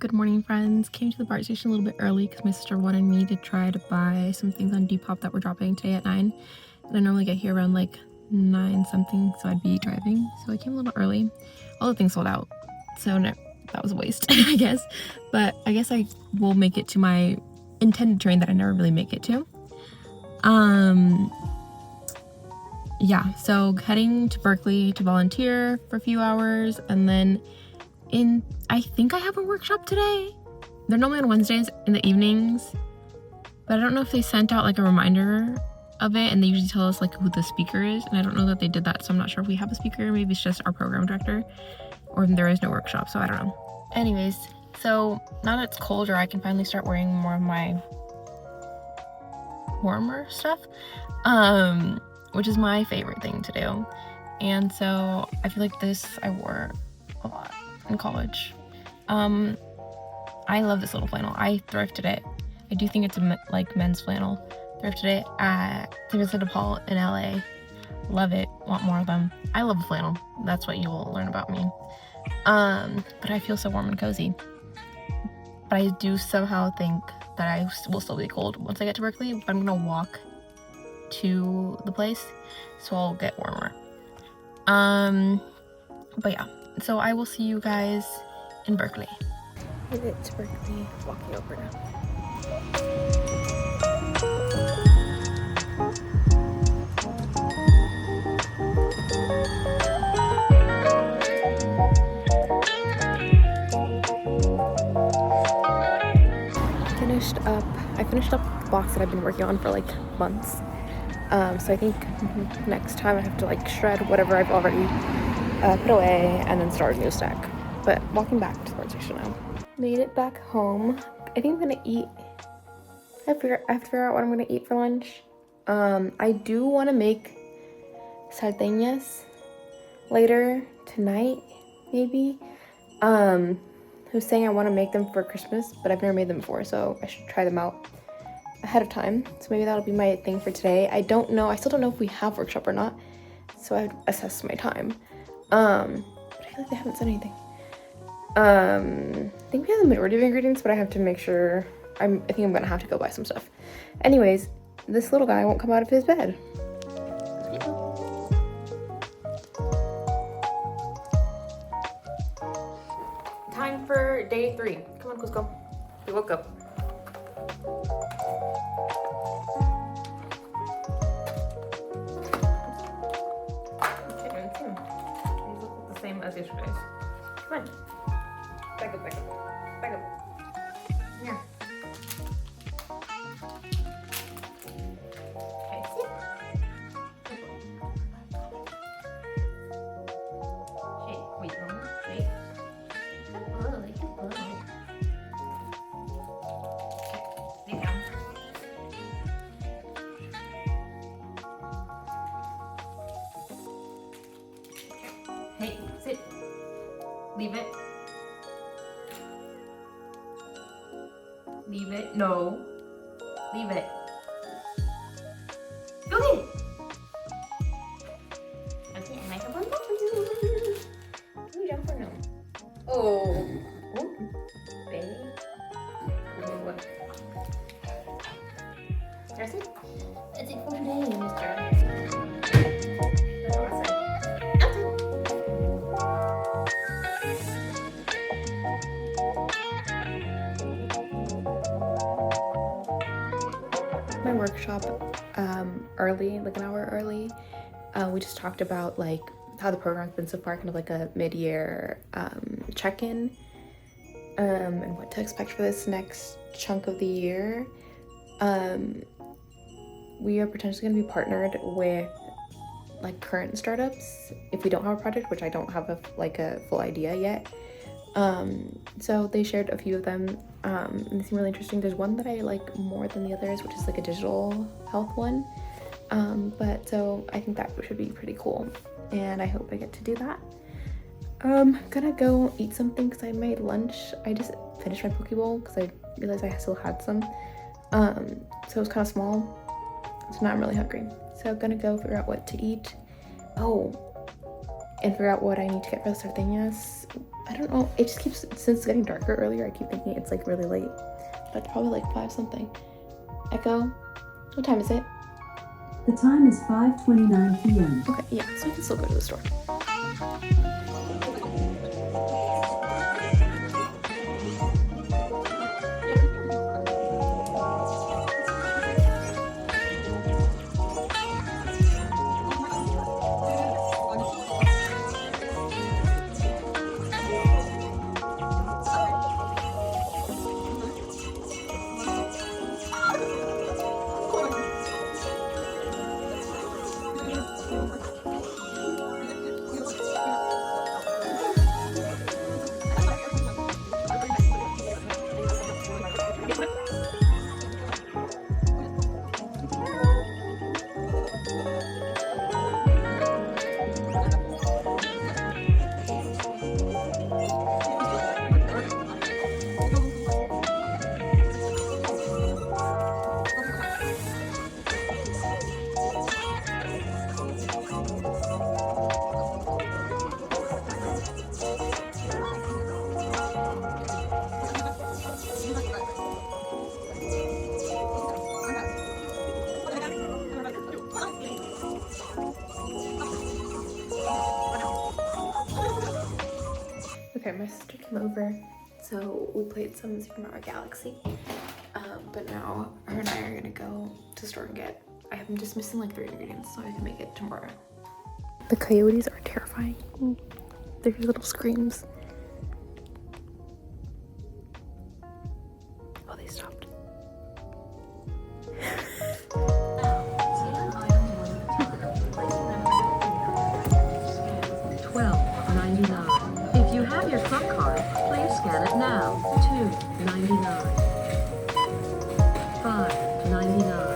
Good morning, friends. Came to the BART station a little bit early because my sister wanted me to try to buy some things on Depop that we're dropping today at 9. And I normally get here around like 9 something, so I'd be driving. So I came a little early. All the things sold out, so no, that was a waste, I guess. But I guess I will make it to my intended train that I never really make it to. Yeah, so heading to Berkeley to volunteer for a few hours, and then I think I have a workshop today. They're normally on Wednesdays in the evenings, but I don't know if they sent out like a reminder of it, and they usually tell us like who the speaker is, and I don't know that they did that, so I'm not sure if we have a speaker. Maybe it's just our program director, or there is no workshop, so I don't know. Anyways, so now that it's colder, I can finally start wearing more of my warmer stuff, which is my favorite thing to do. And so I feel like this I wore a lot in college. I love this little flannel. I thrifted it. I do think it's a like men's flannel. Thrifted it at St. Vincent de Paul in LA. Love it. Want more of them. I love flannel. That's what you will learn about me. But I feel so warm and cozy. But I do somehow think that I will still be cold once I get to Berkeley. But I'm gonna walk to the place, so I'll get warmer. But yeah, so I will see you guys in Berkeley. Made it to Berkeley, walking over now. I finished up the box that I've been working on for like months. So I think next time I have to like shred whatever I've already put away and then start a new stack. But walking back to the BART station now. Made it back home. I think I'm gonna eat. I have to figure out what I'm gonna eat for lunch. I do want to make sardinas later tonight, maybe. I was saying I want to make them for Christmas, but I've never made them before, so I should try them out ahead of time. So maybe that'll be my thing for today. I don't know. I still don't know if we have workshop or not, so I have to assess my time. But I feel like they haven't said anything. I think we have the majority of ingredients, but I have to make sure. I think I'm gonna have to go buy some stuff. Anyways, this little guy won't come out of his bed. Time for day 3. Come on, let's go. We woke up. Chickens. These look the same as yesterday's. Come on. Back up, back up. Back up. Here. Okay, sit. Shake. Wait, no. Shake. Good boy, good boy. Okay, lay down. Hey, sit. Leave it. Leave it. No. Leave it. Go ahead. Okay, I have one more for you. Can you jump or no? Oh. Oh. Baby. What? That's it. That's it for today, mister. My workshop early, like an hour early. We just talked about like how the program's been so far, kind of like a mid-year check-in, and what to expect for this next chunk of the year. We are potentially going to be partnered with like current startups if we don't have a project, which I don't have a full idea yet. So they shared a few of them, and they seem really interesting. There's one that I like more than the others, which is like a digital health one. But so I think that should be pretty cool, and I hope I get to do that. I'm gonna go eat something because I made lunch. I just finished my poke bowl because I realized I still had some. So it was kind of small, so now I'm really hungry. So I'm gonna go figure out what to eat. Oh, and figure out what I need to get for the Sardinas. I don't know, it just keeps, since it's getting darker earlier, I keep thinking it's like really late, but it's probably like 5 something. Echo, what time is it? The time is 5:29 p.m. Okay, yeah, so we can still go to the store. Okay, my sister came over, so we played some Super Mario Galaxy, but now her and I are gonna go to the store and get, I'm just missing like 3 ingredients so I can make it tomorrow. The coyotes are terrifying. Their little screams. Oh, they stopped. $12.99. If you have your club card, please scan it now. $2.99. $5.99.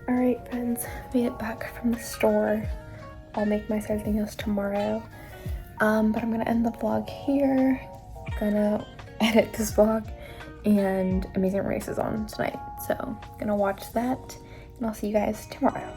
Alright friends, made it back from the store. I'll make my sardinas tomorrow. But I'm gonna end the vlog here. Gonna edit this vlog, and Amazing Race is on tonight. So gonna watch that, and I'll see you guys tomorrow.